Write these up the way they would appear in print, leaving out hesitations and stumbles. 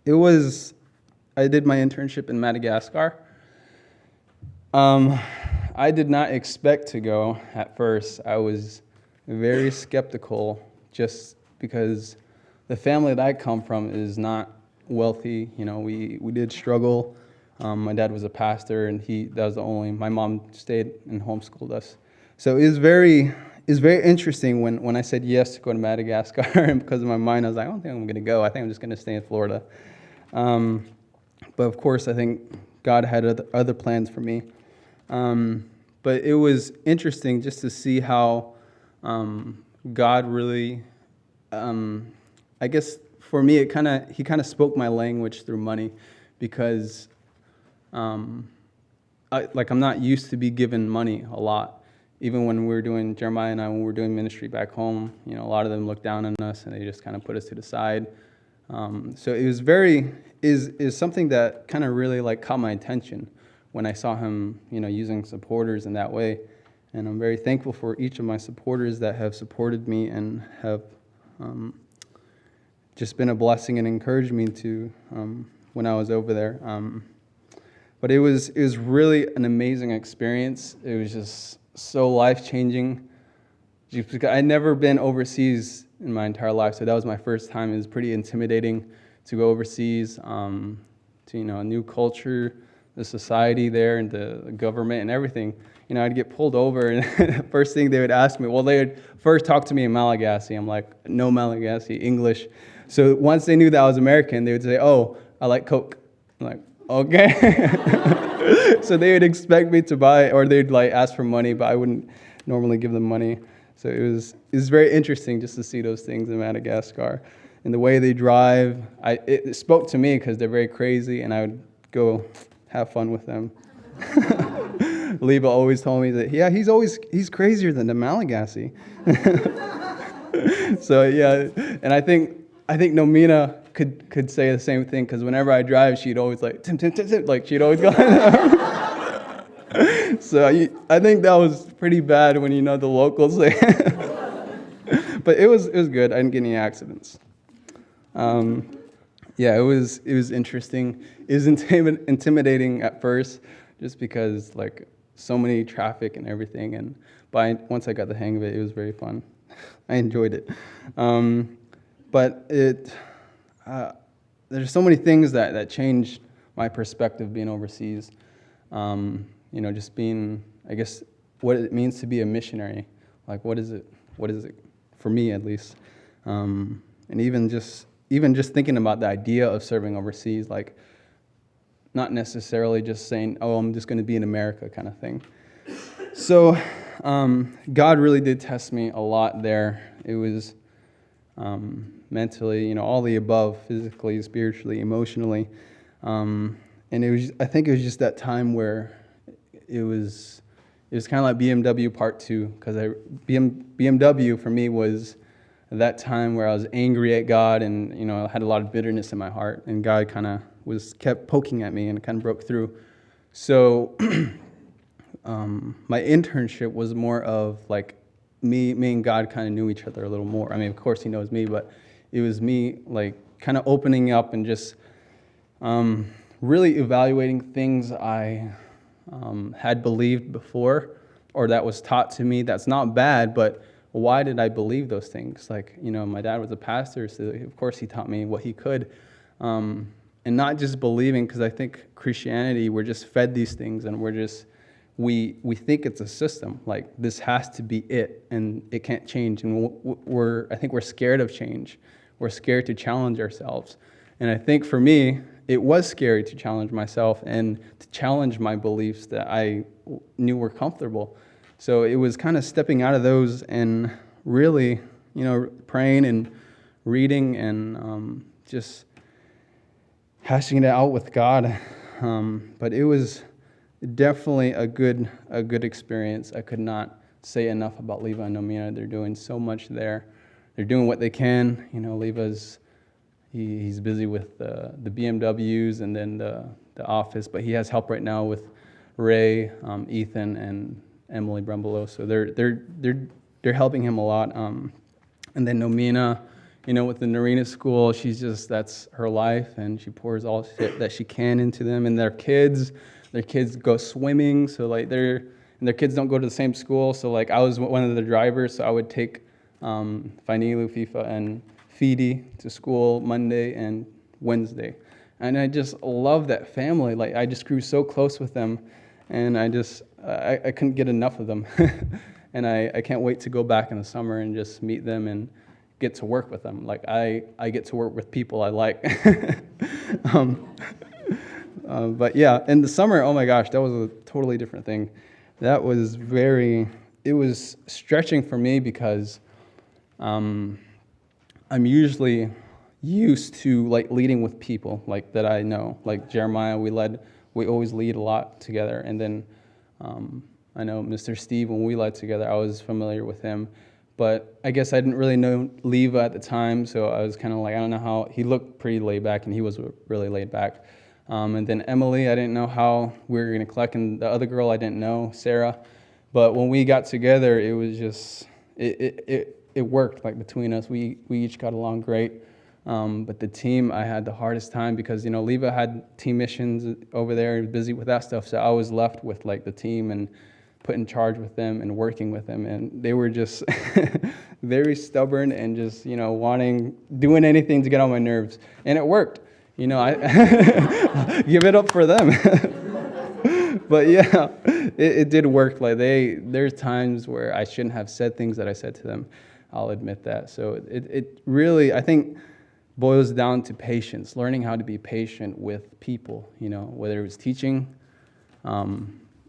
I did my internship in Madagascar. I did not expect to go at first. I was very skeptical just because the family that I come from is not wealthy. We did struggle. My dad was a pastor, and my mom stayed and homeschooled us. So it's very interesting when I said yes to go to Madagascar, and because in my mind I was like, I don't think I'm going to go. I think I'm just going to stay in Florida. But of course, I think God had other plans for me. But it was interesting just to see how God really, I guess for me, he kind of spoke my language through money, because I'm not used to be given money a lot. Even when we were doing, Jeremiah and I, when we were doing ministry back home, a lot of them looked down on us and they just kind of put us to the side. So it was is something that kind of really caught my attention when I saw him, using supporters in that way. And I'm very thankful for each of my supporters that have supported me and have just been a blessing and encouraged me to when I was over there. But it was really an amazing experience. It was just so life-changing. I'd never been overseas in my entire life, so that was my first time. It was pretty intimidating to go overseas, to a new culture, the society there, and the government and everything. I'd get pulled over, and the first thing they would ask me, they would first talk to me in Malagasy. I'm like, no Malagasy, English. So once they knew that I was American, they would say, oh, I like Coke. I'm like, okay. So they would expect me to buy, or they'd ask for money, but I wouldn't normally give them money. So it was very interesting just to see those things in Madagascar. And the way they drive, it spoke to me because they're very crazy, and I would go have fun with them. Leva always told me that, yeah, he's crazier than the Malagasy. So yeah, and I think Nomina could say the same thing, because whenever I drive, she'd always Tim, she'd always go. So I think that was pretty bad when the locals say. But it was good. I didn't get any accidents. Yeah, it was interesting. It was intimidating at first, just because so many traffic and everything. And once I got the hang of it, it was very fun. I enjoyed it. But there's so many things that changed my perspective being overseas. Just being, I guess, what it means to be a missionary. What is it for me, at least? And even just thinking about the idea of serving overseas, not necessarily just saying, oh, I'm just going to be in America kind of thing. So God really did test me a lot there. It was mentally, all the above, physically, spiritually, emotionally. And I think it was just that time where it was kind of like BMW Part 2, because BMW for me was that time where I was angry at God, and I had a lot of bitterness in my heart, and God kind of kept poking at me and kind of broke through. So my internship was more of me and God kind of knew each other a little more. I mean, of course he knows me, but it was me kind of opening up and just really evaluating things I had believed before, or that was taught to me. That's not bad, but why did I believe those things? My dad was a pastor, so of course he taught me what he could. And not just believing, because I think Christianity, we're just fed these things, and we think it's a system. This has to be it, and it can't change. And I think we're scared of change. We're scared to challenge ourselves. And I think for me, it was scary to challenge myself and to challenge my beliefs that I knew were comfortable. So it was kind of stepping out of those and really, praying and reading and just hashing it out with God. But it was definitely a good experience. I could not say enough about Leva and Nomina. They're doing so much there. They're doing what they can. Leva's he's busy with the BMWs and then the office, but he has help right now with Ray, Ethan, and Emily Brumbelow. So they're helping him a lot. And then Nomina, with the Narina school, that's her life, and she pours all shit that she can into them. And their kids go swimming, so like and their kids don't go to the same school. So like I was one of the drivers, so I would take Fanilu, FIFA, and Fidi to school Monday and Wednesday. And I just love that family. Like I just grew so close with them, and I couldn't get enough of them. And I can't wait to go back in the summer and just meet them and get to work with them. Like I get to work with people I like. But yeah, in the summer, oh my gosh, that was a totally different thing. That was it was stretching for me because I'm usually used to like leading with people like that I know. Like Jeremiah, we always lead a lot together. And then I know Mr. Steve, when we led together, I was familiar with him. But I guess I didn't really know Leva at the time, so I was kind of like, I don't know how. He looked pretty laid back, and he was really laid back. And then Emily, I didn't know how we were going to collect, and the other girl I didn't know, Sarah. But when we got together, it was just, it worked, like between us. We each got along great. But the team, I had the hardest time because, Leva had team missions over there, busy with that stuff, so I was left with like the team and put in charge with them and working with them, and they were just very stubborn and just doing anything to get on my nerves, and it worked. I give it up for them. But yeah, it did work. Like there's times where I shouldn't have said things that I said to them. I'll admit that. So it really, I think, boils down to patience, learning how to be patient with people. Whether it was teaching,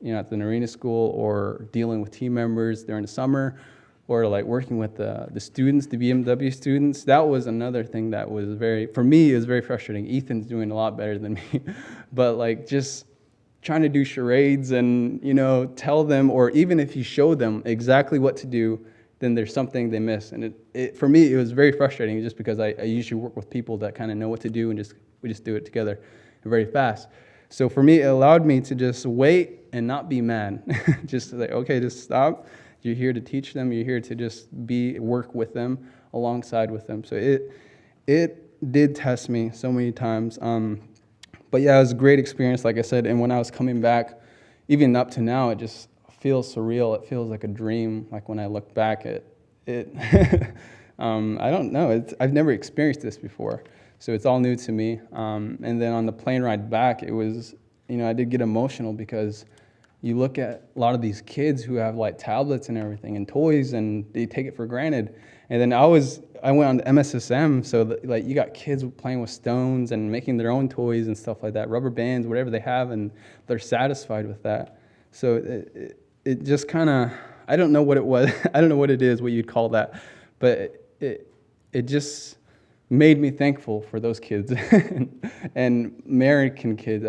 at the Narina school, or dealing with team members during the summer, or like working with the students, the BMW students. That was another thing that was for me, it was very frustrating. Ethan's doing a lot better than me, but like just trying to do charades and, tell them, or even if you show them exactly what to do, then there's something they miss. And for me, it was very frustrating just because I usually work with people that kind of know what to do, and we just do it together very fast. So for me, it allowed me to just wait and not be mad. Just like, okay, just stop. You're here to teach them. You're here to just work with them, alongside with them. So it did test me so many times. But yeah, it was a great experience, like I said. And when I was coming back, even up to now, it just feels surreal. It feels like a dream. Like when I look back at it, I don't know. I've never experienced this before. So it's all new to me. And then on the plane ride back, it was, I did get emotional because you look at a lot of these kids who have like tablets and everything and toys, and they take it for granted. And then I went on to MSSM, so like you got kids playing with stones and making their own toys and stuff like that, rubber bands, whatever they have, and they're satisfied with that. So it just kind of, I don't know what it was. I don't know what it is, what you'd call that, but it just made me thankful for those kids. And American kids,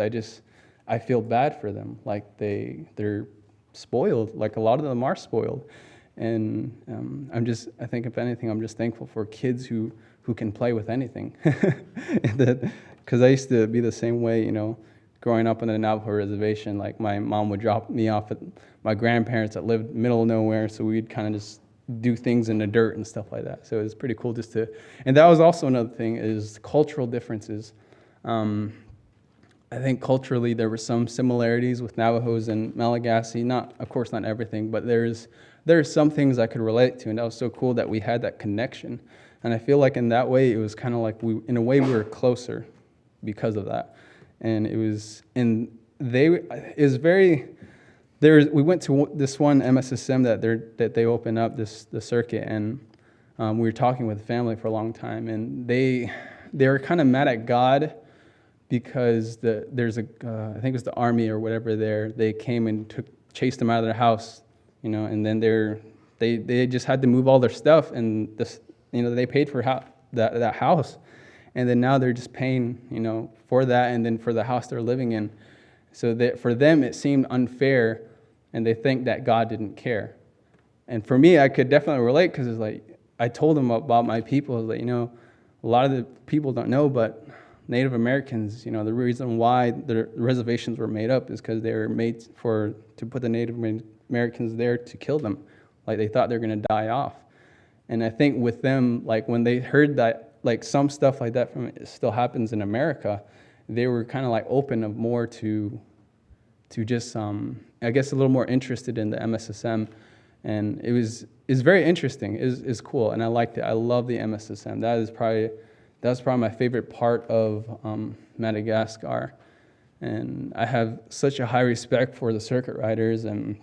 I feel bad for them. Like they're spoiled. Like a lot of them are spoiled. And I think if anything, I'm just thankful for kids who can play with anything. Because I used to be the same way, growing up on the Navajo reservation. Like my mom would drop me off at my grandparents that lived middle of nowhere, so we'd kind of just do things in the dirt and stuff like that. So it was pretty cool and that was also another thing, is cultural differences. I think culturally there were some similarities with Navajos and Malagasy. Of course not everything, but there's some things I could relate to, and that was so cool that we had that connection. And I feel like in that way, it was kind of like we were closer because of that. And we went to this one MSSM that they opened up, the circuit, and we were talking with the family for a long time, and they were kind of mad at God because there's I think it was the army or whatever they came and chased them out of their house, and then they just had to move all their stuff, and they paid for that house, and then now they're just paying for that, and then for the house they're living in. So that for them it seemed unfair, and they think that God didn't care. And for me, I could definitely relate, because it's like I told them about my people. Like, a lot of the people don't know, but Native Americans, the reason why the reservations were made up is because they were made to put the Native Americans there to kill them. Like they thought they were going to die off. And I think with them, like when they heard that, like some stuff like that from it still happens in America, they were kind of like open of more to just I guess a little more interested in the MSSM, and it's very interesting. It's cool, and I liked it. I love the MSSM. That's probably my favorite part of Madagascar, and I have such a high respect for the circuit riders. And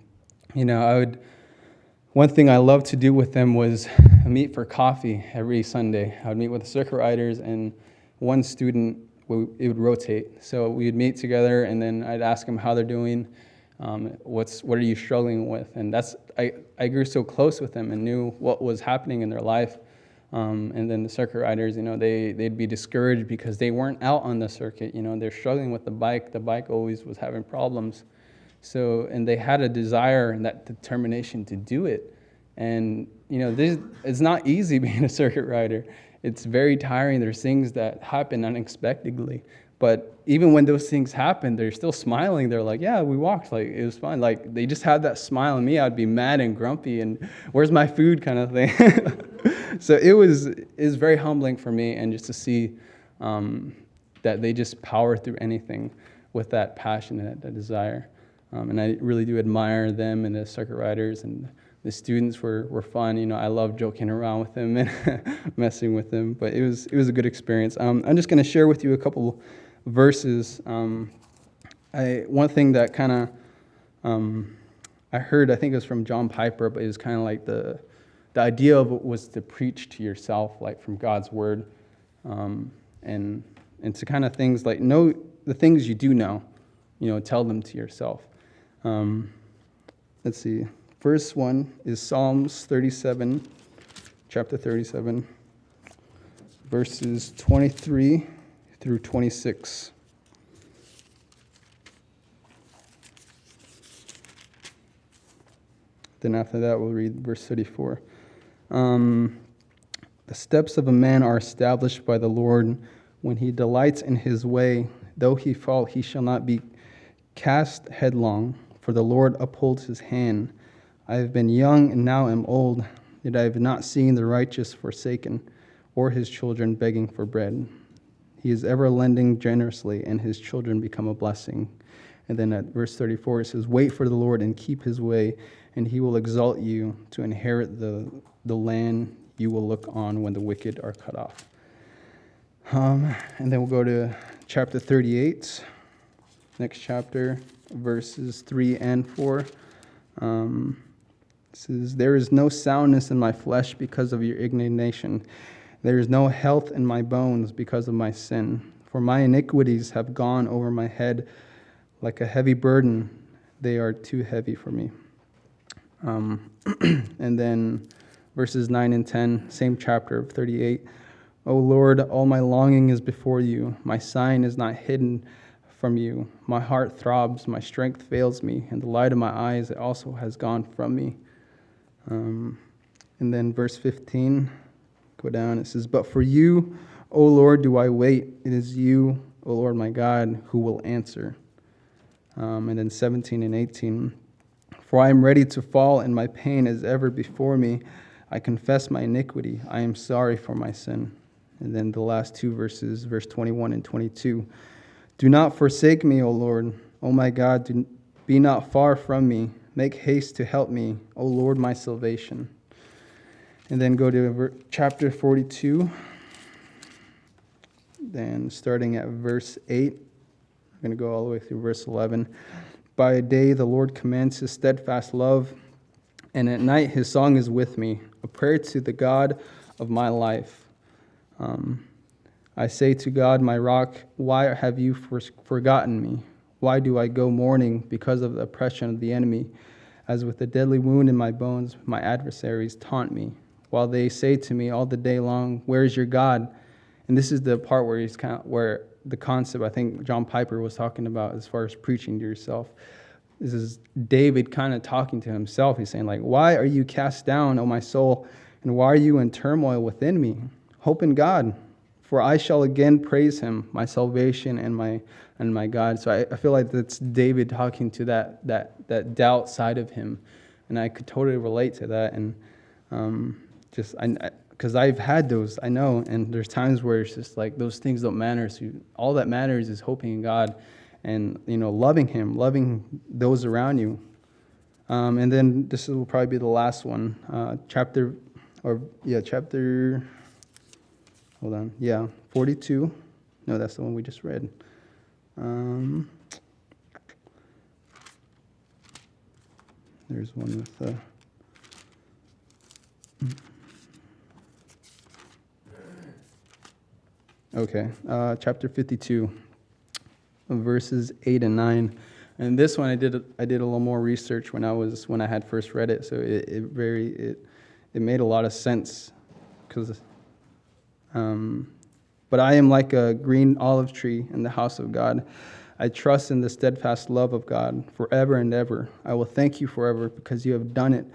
one thing I loved to do with them was meet for coffee every Sunday. I would meet with the circuit riders, and one student, it would rotate. So we would meet together, and then I'd ask them how they're doing, what are you struggling with? And I grew so close with them and knew what was happening in their life. And then the circuit riders, they'd be discouraged because they weren't out on the circuit. They're struggling with the bike. The bike always was having problems. So, and they had a desire and that determination to do it. And, it's not easy being a circuit rider. It's very tiring. There's things that happen unexpectedly. But even when those things happen, they're still smiling. They're like, yeah, we walked. Like, it was fine. Like, they just had that smile on me. I'd be mad and grumpy and where's my food kind of thing. So it was very humbling for me, and just to see that they just power through anything with that passion and that desire. And I really do admire them and the circuit riders, and the students were fun. I love joking around with them and messing with them, but it was a good experience. I'm just going to share with you a couple verses. One thing that kind of I heard, I think it was from John Piper, but it was kind of like the idea of it was to preach to yourself, like from God's word, and to kind of things like know the things you do know, tell them to yourself. Let's see. First one is Psalms 37, chapter 37, verses 23 through 26. Then after that, we'll read verse 34. The steps of a man are established by the Lord. When he delights in his way, though he fall, he shall not be cast headlong, for the Lord upholds his hand. I have been young and now am old, yet I have not seen the righteous forsaken, or his children begging for bread. He is ever lending generously, and his children become a blessing. And then at verse 34, it says, wait for the Lord and keep his way, and he will exalt you to inherit the land you will look on when the wicked are cut off. And then we'll go to chapter 38, next chapter, verses 3 and 4. It says, there is no soundness in my flesh because of your indignation. There is no health in my bones because of my sin. For my iniquities have gone over my head like a heavy burden. They are too heavy for me. And then verses 9 and 10, same chapter of 38. O Lord, all my longing is before you. My sign is not hidden from you. My heart throbs, my strength fails me, and the light of my eyes also has gone from me. And then verse 15, go down, it says, but for you, O Lord, do I wait. It is you, O Lord my God, who will answer. And then 17 and 18, for I am ready to fall, and my pain is ever before me. I confess my iniquity. I am sorry for my sin. And then the last two verses, verse 21 and 22. Do not forsake me, O Lord. O my God, be not far from me. Make haste to help me, O Lord, my salvation. And then go to chapter 42. Then starting at verse 8. I'm going to go all the way through verse 11. By day the Lord commands his steadfast love, and at night his song is with me, a prayer to the God of my life. I say to God, my rock, why have you forgotten me? Why do I go mourning because of the oppression of the enemy? As with a deadly wound in my bones, my adversaries taunt me, while they say to me all the day long, where is your God? And this is the part where where the concept I think John Piper was talking about as far as preaching to yourself. This is David kind of talking to himself. He's saying, like, why are you cast down, O my soul, and why are you in turmoil within me? Hope in God, for I shall again praise him, my salvation and my God. So I feel like that's David talking to that doubt side of him, and I could totally relate to that. And just because I've had those, I know, and there's times where it's just like those things don't matter. So all that matters is hoping in God, and loving Him, loving those around you. And then this will probably be the last one, chapter. Hold on, 42. No, that's the one we just read. There's one with. Okay, chapter 52, verses 8 and 9, and this one I did a little more research when I had first read it, so it made a lot of sense, because but I am like a green olive tree in the house of God. I trust in the steadfast love of God forever and ever. I will thank you forever because you have done it.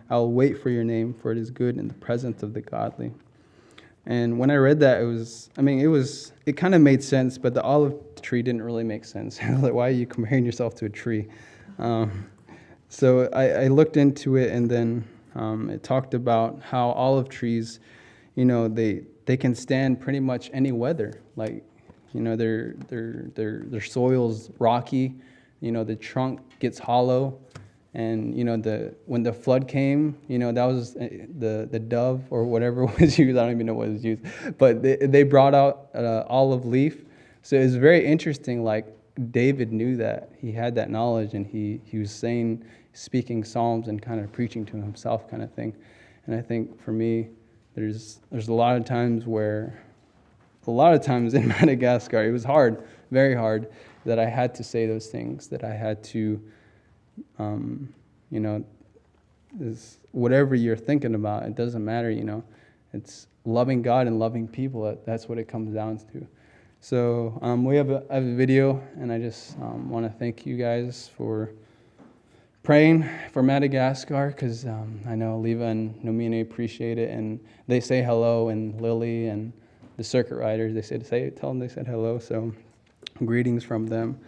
I will wait for your name, for it is good in the presence of the godly. And when I read that, it kind of made sense, but the olive tree didn't really make sense. Like, why are you comparing yourself to a tree? So I looked into it, and then it talked about how olive trees, they can stand pretty much any weather. Like, their soil's rocky, the trunk gets hollow. And when the flood came, that was the dove or whatever was used. I don't even know what was used, but they brought out olive leaf. So it's very interesting. Like, David knew that, he had that knowledge, and he was speaking Psalms and kind of preaching to himself, kind of thing. And I think for me, there's a lot of times in Madagascar, it was hard, very hard, that I had to say those things, that I had to. Is whatever you're thinking about, it doesn't matter, it's loving God and loving people. That's what it comes down to. So I have a video, and I just want to thank you guys for praying for Madagascar, because I know Leva and Nomine appreciate it, and they say hello, and Lily and the circuit riders, tell them they said hello, so greetings from them.